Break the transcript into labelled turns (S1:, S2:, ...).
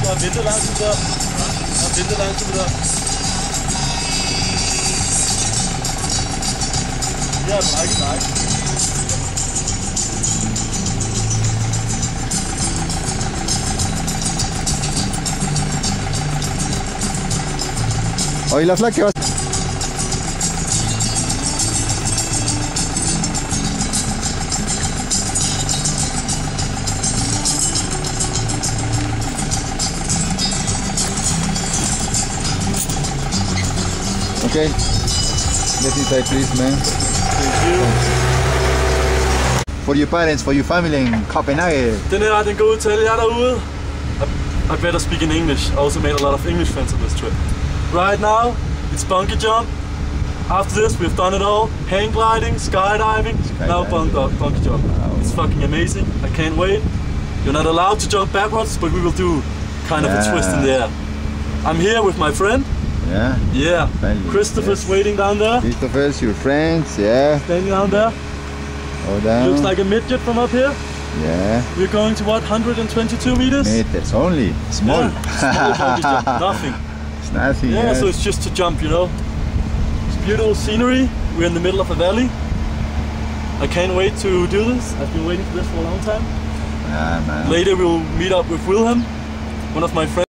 S1: du har ventet lang tid der. Du har ventet lang tid der. Det er brækket dig.
S2: Oh, ¿y la flag qué va? Okay. Get inside, please, man.
S1: Thank you.
S2: For your parents, for your family in Copenhagen.
S1: Den her, den går ud til alle jer derude. I better speak in English. I also made a lot of English friends on this trip. Right now, it's bungee jump. After this, we've done it all. Hang gliding, skydiving, now bungee jump. Wow. It's fucking amazing. I can't wait. You're not allowed to jump backwards, but we will do kind of a twist in the air. I'm here with my friend.
S2: Yeah.
S1: Yeah. Christopher's waiting down there.
S2: Christopher's your friends, yeah.
S1: Standing down there.
S2: Oh, down.
S1: Looks like a midget from up here.
S2: Yeah.
S1: We're going to what, 122 meters?
S2: That's only small.
S1: Yeah, small bungee jump, nothing.
S2: It's nothing.
S1: Yeah, so it's just to jump, you know. It's beautiful scenery. We're in the middle of a valley. I can't wait to do this. I've been waiting for this for a long time.
S2: Yeah, man.
S1: Later we'll meet up with Wilhelm, one of my friends.